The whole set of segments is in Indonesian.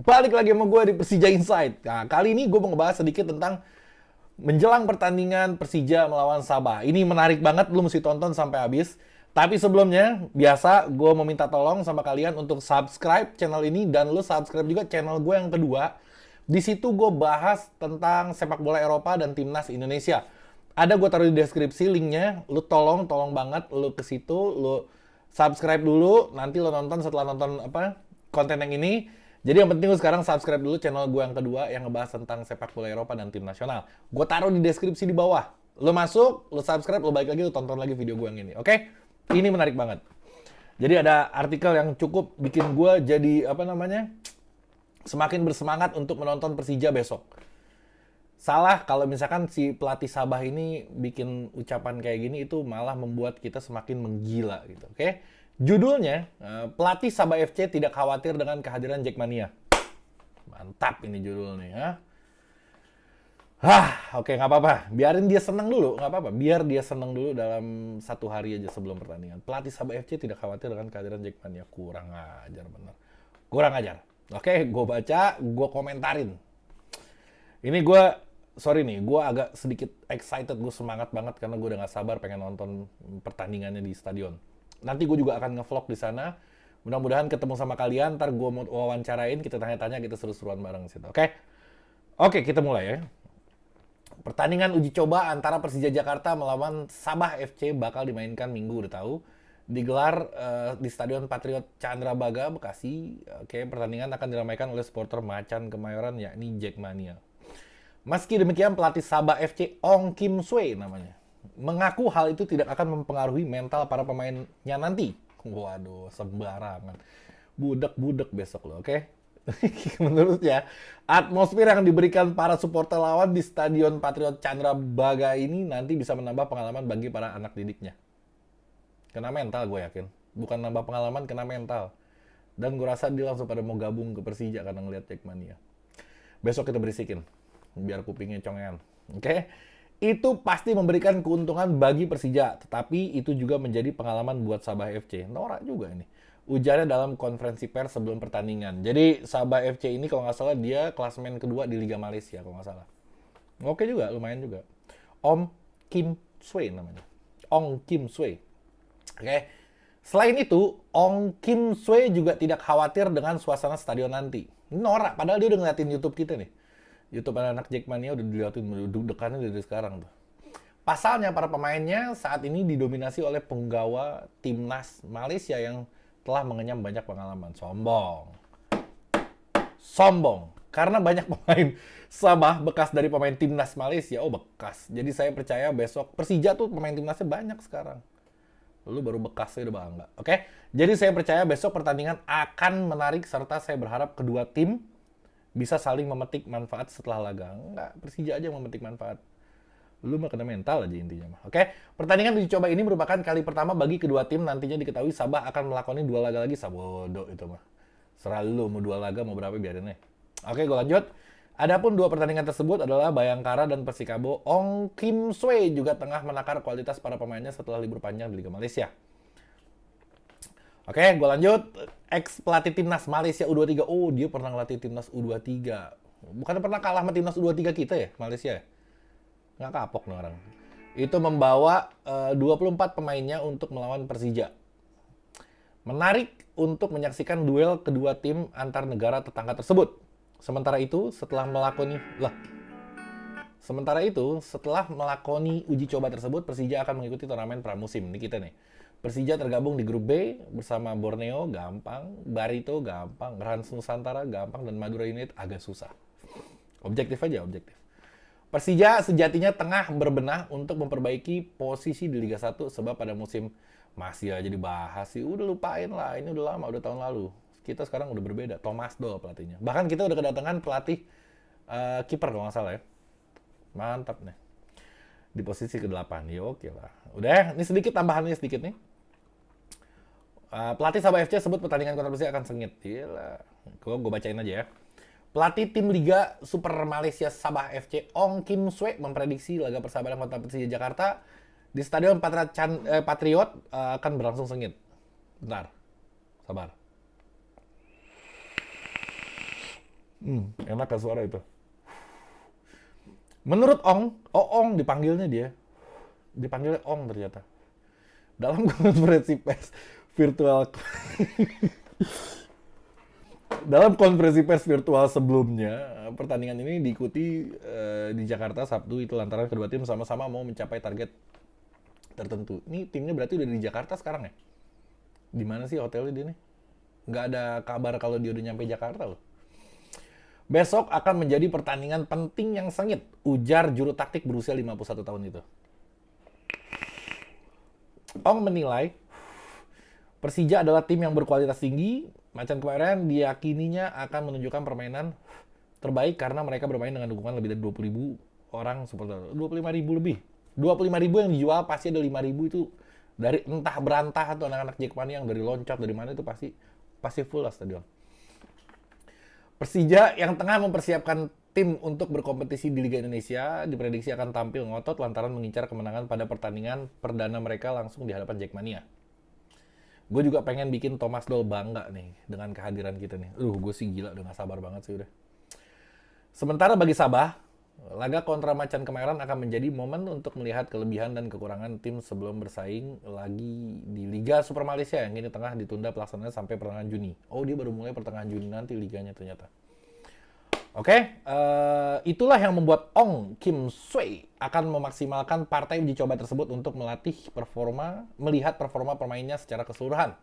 Balik lagi sama gue di Persija Insight. Nah, kali ini gue mau ngebahas sedikit tentang menjelang pertandingan Persija melawan Sabah. Ini menarik banget, lu mesti tonton sampai habis. Tapi sebelumnya, biasa gue mau minta tolong sama kalian untuk subscribe channel ini dan lu subscribe juga channel gue yang kedua. Di situ gue bahas tentang sepak bola Eropa dan timnas Indonesia. Ada gue taruh di deskripsi linknya. Lu tolong banget lu ke situ, lu subscribe dulu. Nanti lu nonton setelah nonton konten yang ini. Jadi yang penting lu sekarang subscribe dulu channel gue yang kedua yang ngebahas tentang sepak bola Eropa dan tim nasional. Gue taruh di deskripsi di bawah. Lu masuk, lu subscribe, lu balik lagi, lu tonton lagi video gue yang ini. Oke? Ini menarik banget. Jadi ada artikel yang cukup bikin gue jadi semakin bersemangat untuk menonton Persija besok. Salah kalau misalkan si pelatih Sabah ini bikin ucapan kayak gini, itu malah membuat kita semakin menggila gitu. Oke? Judulnya, pelatih Sabah FC tidak khawatir dengan kehadiran Jackmania. Mantap ini judulnya. Ya. Oke, nggak apa-apa. Biarin dia senang dulu, nggak apa-apa. Biar dia senang dulu dalam satu hari aja sebelum pertandingan. Pelatih Sabah FC tidak khawatir dengan kehadiran Jackmania. Kurang ajar bener. Kurang ajar. Oke, gue baca, gue komentarin. Ini sorry nih, gue agak sedikit excited, gue semangat banget karena gue udah gak sabar pengen nonton pertandingannya di stadion. Nanti gue juga akan ngevlog di sana. Mudah-mudahan ketemu sama kalian, ntar gue mau wawancarain, kita tanya-tanya, kita seru-seruan bareng situ. Oke? Oke, kita mulai ya. Pertandingan uji coba antara Persija Jakarta melawan Sabah FC bakal dimainkan Minggu, udah tahu. Digelar di Stadion Patriot Candrabaga, Bekasi. Oke, pertandingan akan diramaikan oleh supporter Macan Kemayoran, yakni Jackmania. Meski demikian, pelatih Sabah FC Ong Kim Sue namanya mengaku hal itu tidak akan mempengaruhi mental para pemainnya nanti. Waduh, sembarangan. Budak-budak besok loh, oke? Menurutnya, atmosfer yang diberikan para supporter lawan di Stadion Patriot Candrabaga ini nanti bisa menambah pengalaman bagi para anak didiknya. Kena mental gue yakin. Bukan nambah pengalaman, kena mental. Dan gue rasa dia langsung pada mau gabung ke Persija karena ngeliat Jackmania. Besok kita berisikin. Biar kupingnya congean. Oke? Itu pasti memberikan keuntungan bagi Persija, tetapi itu juga menjadi pengalaman buat Sabah FC. Norak juga ini. Ujarnya dalam konferensi pers sebelum pertandingan. Jadi Sabah FC ini kalau nggak salah dia klasemen kedua di Liga Malaysia kalau nggak salah. Oke juga, lumayan juga. Om Kim Sue namanya. Ong Kim Sue. Oke. Selain itu, Ong Kim Sue juga tidak khawatir dengan suasana stadion nanti. Norak, padahal dia udah ngeliatin YouTube kita nih. YouTube anak Jackmania udah dilihatin deg-degannya dari sekarang tuh. Pasalnya para pemainnya saat ini didominasi oleh penggawa timnas Malaysia yang telah mengenyam banyak pengalaman. Sombong. Sombong. Karena banyak pemain Sabah bekas dari pemain timnas Malaysia. Oh, bekas. Jadi saya percaya besok Persija tuh pemain timnasnya banyak sekarang. Lu baru bekasnya udah bangga. Oke? Jadi saya percaya besok pertandingan akan menarik serta saya berharap kedua tim bisa saling memetik manfaat setelah laga. Enggak, Persija aja memetik manfaat. Lu mah kena mental aja intinya mah. Oke, pertandingan uji coba ini merupakan kali pertama bagi kedua tim. Nantinya diketahui Sabah akan melakoni 2 laga lagi. Sabodo itu mah. Serah lu mau 2 laga mau berapa biarin aja. Oke, gue lanjut. Adapun 2 pertandingan tersebut adalah Bayangkara dan Persikabo. Ong Kim Sue juga tengah menakar kualitas para pemainnya setelah libur panjang di Liga Malaysia. Oke, gue lanjut. Ex pelatih timnas Malaysia U23. Oh, dia pernah ngelatih timnas U23. Bukan pernah kalah sama timnas U23 kita ya, Malaysia ya? Nggak kapok nih orang. Itu membawa 24 pemainnya untuk melawan Persija. Menarik untuk menyaksikan duel kedua tim antar negara tetangga tersebut. Sementara itu, setelah melakoni uji coba tersebut, Persija akan mengikuti turnamen pramusim. Ini kita nih. Persija tergabung di grup B bersama Borneo, gampang. Barito, gampang. Rans Nusantara, gampang. Dan Madura United agak susah. Objektif aja, objektif. Persija sejatinya tengah berbenah untuk memperbaiki posisi di Liga 1 sebab pada musim masih aja dibahas sih. Udah lupain lah, ini udah lama, udah tahun lalu. Kita sekarang udah berbeda. Thomas Doll pelatihnya. Bahkan kita udah kedatangan pelatih kiper kalau nggak salah ya. Mantap nih. Di posisi ke-8. Ya oke lah. Udah, ini sedikit tambahannya sedikit nih. Pelatih Sabah FC sebut pertandingan kontra Persija akan sengit. Gila. Gue bacain aja ya. Pelatih tim Liga Super Malaysia Sabah FC Ong Kim Sue memprediksi laga persahabatan kontra Persija Jakarta di Stadion Patriot akan berlangsung sengit. Bentar. Sabar. Enak kan suara itu. Menurut Ong dipanggilnya dia. Dipanggilnya Ong ternyata. Dalam konferensi pers virtual dalam konferensi pers virtual sebelumnya, pertandingan ini diikuti di Jakarta Sabtu itu lantaran kedua tim sama-sama mau mencapai target tertentu. Ini timnya berarti udah di Jakarta sekarang ya? Di mana sih hotelnya dia nih? Nggak ada kabar kalau dia udah nyampe Jakarta loh. Besok akan menjadi pertandingan penting yang sengit, ujar juru taktik berusia 51 tahun itu. Ong menilai Persija adalah tim yang berkualitas tinggi. Macan kemarin diyakininya akan menunjukkan permainan terbaik karena mereka bermain dengan dukungan lebih dari 20.000 orang supporter. 25.000 lebih. 25.000 yang dijual pasti ada 5.000 itu dari entah berantah atau anak-anak Jackmania yang dari loncat dari mana itu pasti full lah stadion. Persija yang tengah mempersiapkan tim untuk berkompetisi di Liga Indonesia diprediksi akan tampil ngotot lantaran mengincar kemenangan pada pertandingan perdana mereka langsung di hadapan Jackmania. Gue juga pengen bikin Thomas Doll bangga nih dengan kehadiran kita nih. Gue sih gila, udah gak sabar banget sih udah. Sementara bagi Sabah, laga kontra Macan Kemayoran akan menjadi momen untuk melihat kelebihan dan kekurangan tim sebelum bersaing lagi di Liga Super Malaysia yang kini tengah ditunda pelaksanaannya sampai pertengahan Juni. Oh, dia baru mulai pertengahan Juni nanti liganya ternyata. Oke, itulah yang membuat Ong Kim Sui akan memaksimalkan partai uji coba tersebut untuk melihat performa pemainnya secara keseluruhan.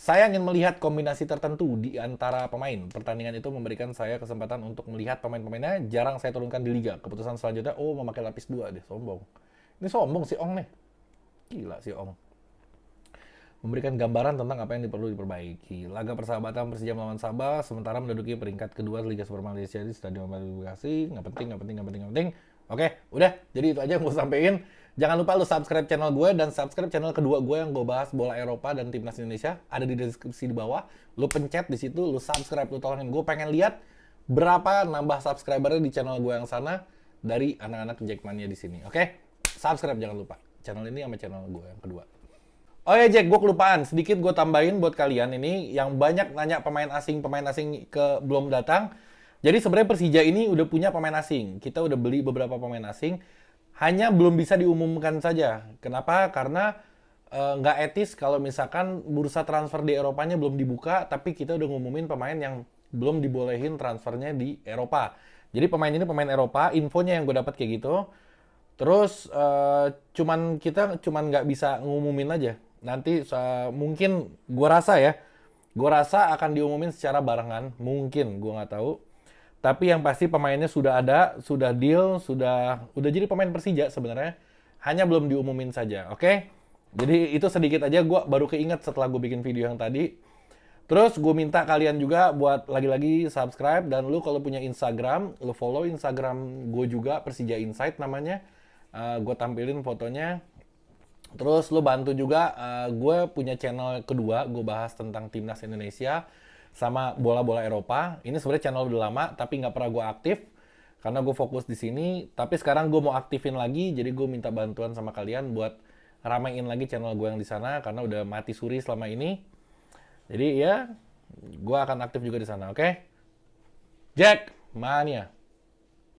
Saya ingin melihat kombinasi tertentu di antara pemain. Pertandingan itu memberikan saya kesempatan untuk melihat pemain-pemainnya jarang saya turunkan di liga. Keputusan selanjutnya, memakai lapis 2 deh, sombong. Ini sombong si Ong nih. Gila si Ong. Memberikan gambaran tentang apa yang perlu diperbaiki. Laga persahabatan Persija melawan Sabah sementara menduduki peringkat kedua Liga Super Malaysia di Stadion Bekasi. Nggak penting. Oke, udah. Jadi itu aja yang gue sampein. Jangan lupa lu subscribe channel gue dan subscribe channel kedua gue yang gue bahas bola Eropa dan timnas Indonesia. Ada di deskripsi di bawah. Lu pencet di situ, lu subscribe, lu tolongin. Gue pengen lihat berapa nambah subscribernya di channel gue yang sana dari anak-anak Jackmania di sini. Oke? Subscribe jangan lupa. Channel ini sama channel gue yang kedua. Oh ya Jack, gue kelupaan. Sedikit gue tambahin buat kalian ini yang banyak nanya pemain asing belum datang. Jadi sebenarnya Persija ini udah punya pemain asing. Kita udah beli beberapa pemain asing. Hanya belum bisa diumumkan saja. Kenapa? Karena nggak etis kalau misalkan bursa transfer di Eropanya belum dibuka, tapi kita udah ngumumin pemain yang belum dibolehin transfernya di Eropa. Jadi pemain ini pemain Eropa, infonya yang gue dapat kayak gitu. Terus kita nggak bisa ngumumin aja. Nanti mungkin gue rasa akan diumumin secara barengan, mungkin gue nggak tahu. Tapi yang pasti pemainnya sudah ada, sudah deal, udah jadi pemain Persija sebenarnya, hanya belum diumumin saja, oke? Jadi itu sedikit aja gue baru keinget setelah gue bikin video yang tadi. Terus gue minta kalian juga buat lagi-lagi subscribe dan lu kalau punya Instagram, lu follow Instagram gue juga Persija Insight namanya. Gue tampilin fotonya. Terus lu bantu juga, gue punya channel kedua, gue bahas tentang timnas Indonesia sama bola-bola Eropa. Ini sebenarnya channel udah lama, tapi nggak pernah gue aktif karena gue fokus di sini. Tapi sekarang gue mau aktifin lagi, jadi gue minta bantuan sama kalian buat ramein lagi channel gue yang di sana karena udah mati suri selama ini. Jadi ya, gue akan aktif juga di sana, oke? Jack Mania.